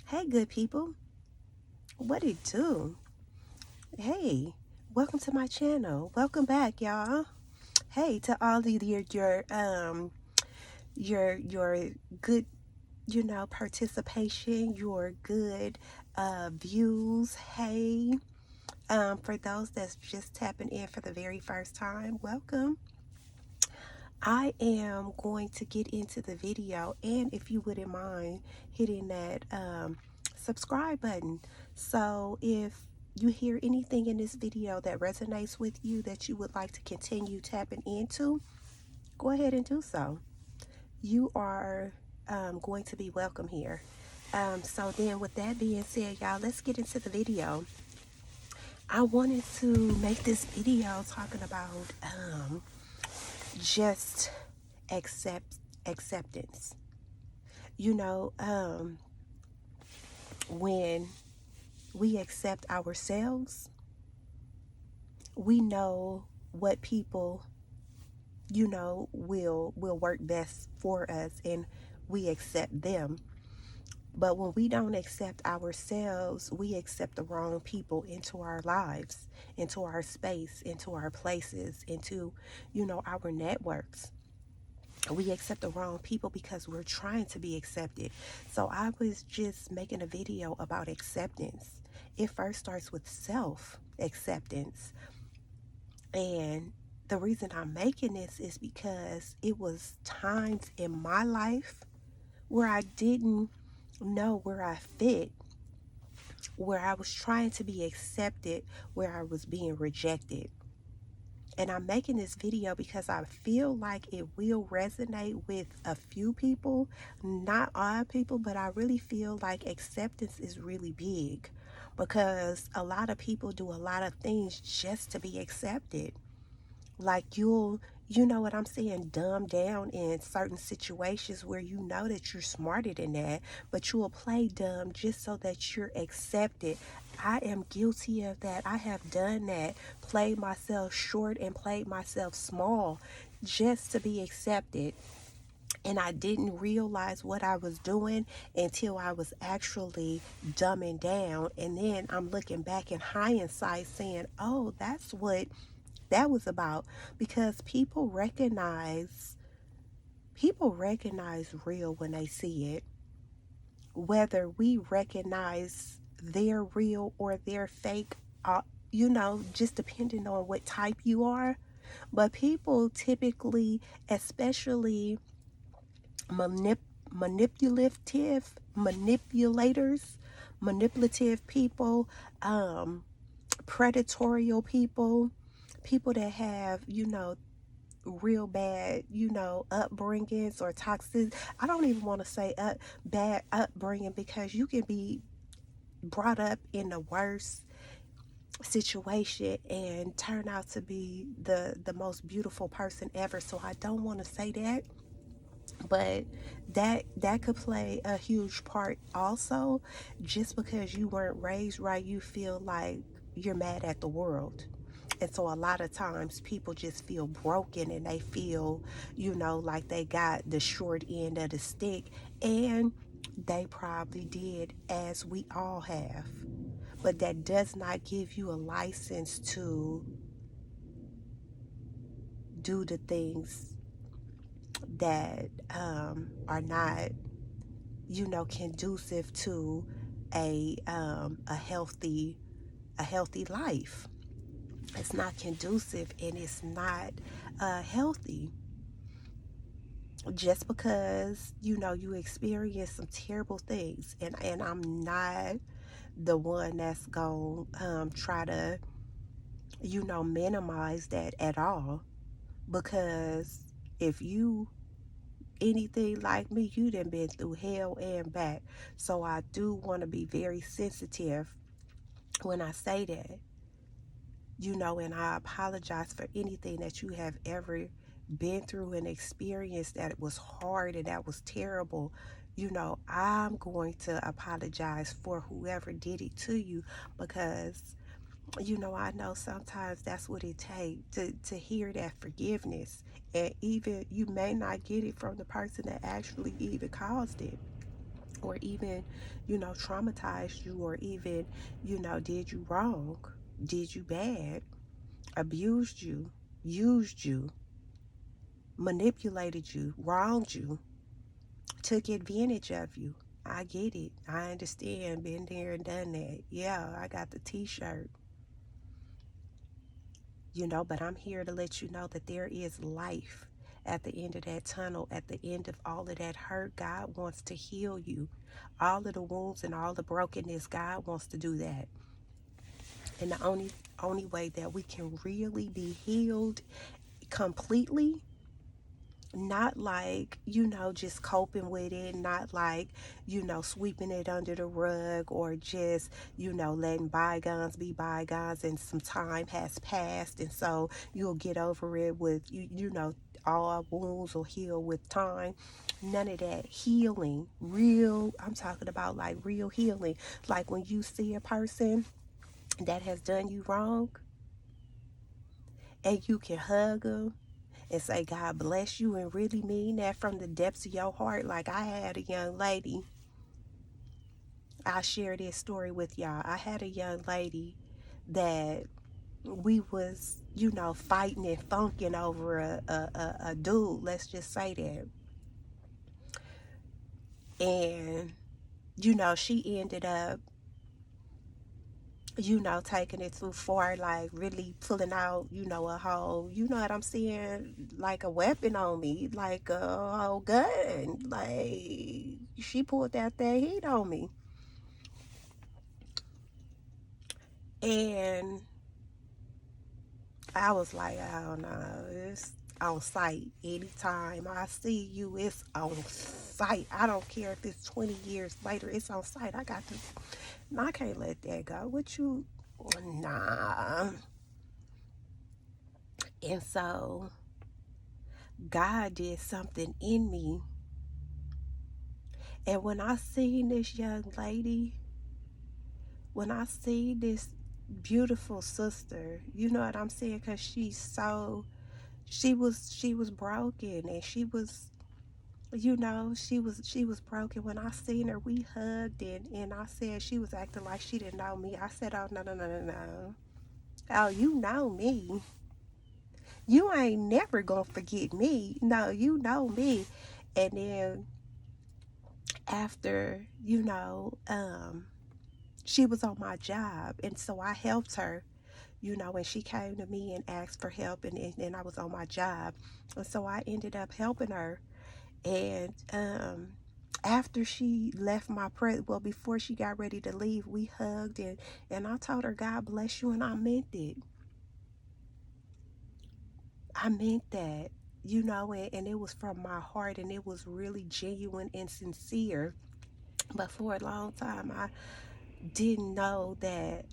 Hey, good people. What it do? Hey, welcome to my channel. Welcome back, y'all. Hey, to all of your good, participation, your good views. Hey, for those that's just tapping in for the very first time, welcome. I am going to get into the video, and if you wouldn't mind hitting that subscribe button. So if you hear anything in this video that resonates with you that you would like to continue tapping into, go ahead and do so. You are going to be welcome here. So then with that being said, y'all, let's get into the video. I wanted to make this video talking about just acceptance. You know, when we accept ourselves, we know what people, will work best for us, and we accept them. But when we don't accept ourselves, we accept the wrong people into our lives, into our space, into our places, into, our networks. We accept the wrong people because we're trying to be accepted. So I was just making a video about acceptance. It first starts with self acceptance. And the reason I'm making this is because it was times in my life where I didn't know where I fit, where I was trying to be accepted, where I was being rejected. And I'm making this video because I feel like it will resonate with a few people, not all people, but I really feel like acceptance is really big because a lot of people do a lot of things just to be accepted. Like you know what I'm saying, dumb down in certain situations where you know that you're smarter than that, but you will play dumb just so that you're accepted. I am guilty of that. I have done that, played myself short and played myself small just to be accepted. And I didn't realize what I was doing until I was actually dumbing down. And then I'm looking back in hindsight saying, oh, that's what that was about. Because people recognize real when they see it, whether we recognize their real or their fake, just depending on what type you are. But people typically, especially manipulative manipulators, manipulative people, predatorial people, people that have, real bad, upbringings or toxic. I don't even want to say bad upbringing, because you can be brought up in the worst situation and turn out to be the most beautiful person ever. So I don't want to say that, but that could play a huge part also. Just because you weren't raised right, you feel like you're mad at the world. And so a lot of times people just feel broken, and they feel, like they got the short end of the stick. And they probably did, as we all have. But that does not give you a license to do the things that are not, conducive to a healthy life. It's not conducive, and it's not healthy. Just because you experience some terrible things, and I'm not the one that's gonna try to minimize that at all, because if you anything like me, you done been through hell and back. So I do want to be very sensitive when I say that, and I apologize for anything that you have ever been through and experienced that was hard and that was terrible. I'm going to apologize for whoever did it to you, because I know sometimes that's what it takes to hear that forgiveness. And even you may not get it from the person that actually even caused it, or even, traumatized you, or even, did you wrong, did you bad, abused you, used you, manipulated you, wronged you, took advantage of you. I get it. I understand. Been there and done that. Yeah, I got the t-shirt. But I'm here to let you know that there is life at the end of that tunnel, at the end of all of that hurt. God wants to heal you. All of the wounds and all the brokenness, God wants to do that. And the only way that we can really be healed completely, not like, just coping with it, not like, sweeping it under the rug, or just, letting bygones be bygones and some time has passed and so you'll get over it with, all wounds will heal with time. None of that. Healing, real, I'm talking about like real healing. Like when you see a person that has done you wrong and you can hug them and say, God bless you, and really mean that from the depths of your heart. Like I had a young lady, I'll share this story with y'all. I had a young lady that we was, fighting and funking over a dude, let's just say that. And, she ended up, taking it too far, like really pulling out, a whole, you know what I'm saying, like a weapon on me, like a whole gun. Like she pulled out that heat on me. And I was like, I don't know, it's on sight. Anytime I see you, it's on sight. I don't care if it's 20 years later, it's on sight. I got to, I can't let that go. What you, nah. And so God did something in me. And when I seen this young lady, when I see this beautiful sister, you know what I'm saying? Because she was broken, and she was broken. When I seen her, we hugged, and I said, she was acting like she didn't know me. I said, oh, no, no, no, no, no. Oh, you know me. You ain't never gonna forget me. No, you know me. And then after, she was on my job, and so I helped her, when she came to me and asked for help, and I was on my job. And so I ended up helping her. And after she left well, before she got ready to leave, we hugged, and I told her, God bless you, and I meant it. I meant that, and it was from my heart, and it was really genuine and sincere. But for a long time, I didn't know that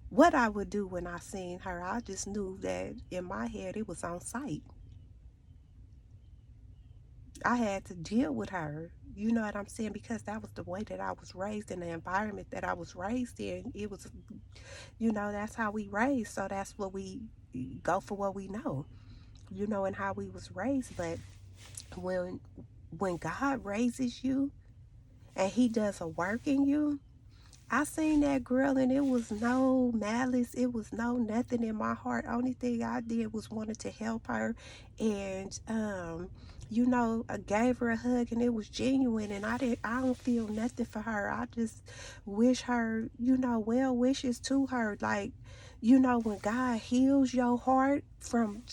what I would do when I seen her. I just knew that in my head it was on sight. I had to deal with her. You know what I'm saying? Because that was the way that I was raised, in the environment that I was raised in. It was, that's how we raised. So that's what we go for, what we know, and how we was raised. But when God raises you and he does a work in you, I seen that girl, and it was no malice. It was no nothing in my heart. Only thing I did was wanted to help her. And I gave her a hug, and it was genuine, and I don't feel nothing for her. I just wish her, well wishes to her. Like, when God heals your heart from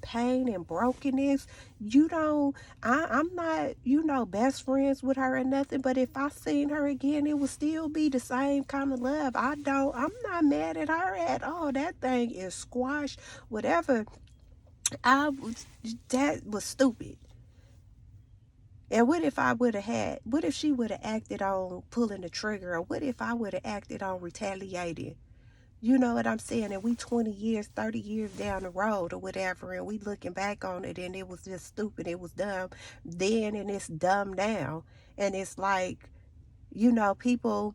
pain and brokenness, you don't I'm not, best friends with her or nothing, but if I seen her again, it would still be the same kind of love. I'm not mad at her at all. That thing is squashed. Whatever. That was stupid. And what if she would have acted on pulling the trigger, or what if I would have acted on retaliating? You know what I'm saying? And we 20 years, 30 years down the road or whatever, and we looking back on it, and it was just stupid. It was dumb then, and it's dumb now. And it's like, people,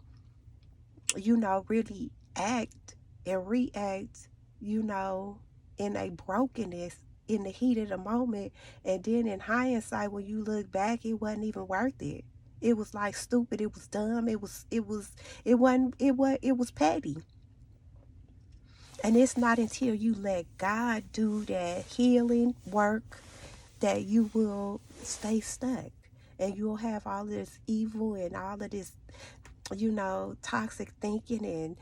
really act and react, in a brokenness in the heat of the moment, and then in hindsight, when you look back, it wasn't even worth it. It was like stupid. It was dumb. It was petty. And it's not until you let God do that healing work that you will stay stuck. And you'll have all this evil and all of this, toxic thinking and,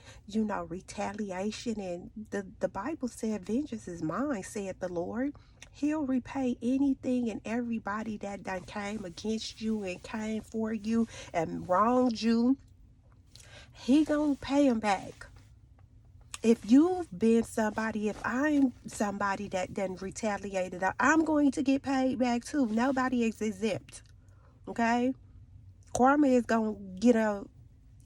retaliation. And the Bible said, vengeance is mine, said the Lord. He'll repay anything and everybody that done came against you and came for you and wronged you. He gonna pay them back. If you've been somebody, if I'm somebody that then retaliated, I'm going to get paid back too. Nobody is exempt. Okay? Karma is gonna get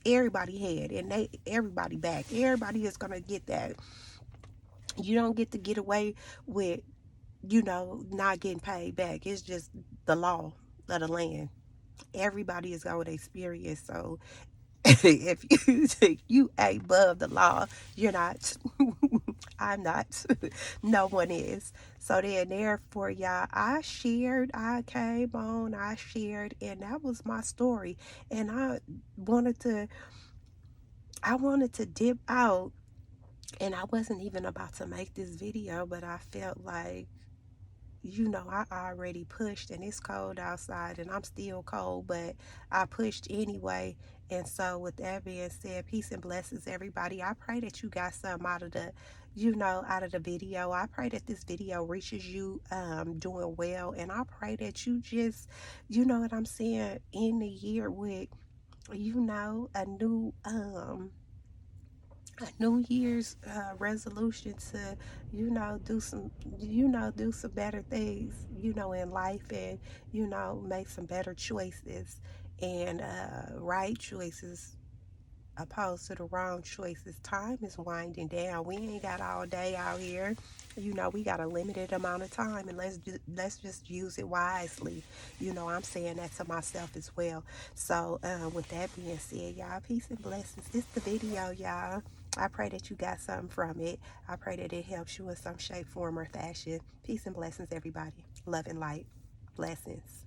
everybody head and everybody back. Everybody is gonna get that. You don't get to get away with, not getting paid back. It's just the law of the land. Everybody is going to experience. So if you think you ain't above the law, you're not. I'm not. No one is. So then, therefore, y'all, I came on, I shared, and that was my story. And wanted to, I wanted to dip out, and I wasn't even about to make this video, but I felt like, I already pushed and it's cold outside and I'm still cold, but I pushed anyway. And so with that being said, peace and blessings, everybody. I pray that you got something out of out of the video. I pray that this video reaches you doing well. And I pray that you just, what I'm saying, end the year with, a New Year's resolution to, do some better things, in life, and, make some better choices and right choices opposed to the wrong choices. Time is winding down. We ain't got all day out here. We got a limited amount of time, and let's just use it wisely. I'm saying that to myself as well. So, with that being said, y'all, peace and blessings. This the video, y'all. I pray that you got something from it. I pray that it helps you in some shape, form, or fashion. Peace and blessings, everybody. Love and light. Blessings.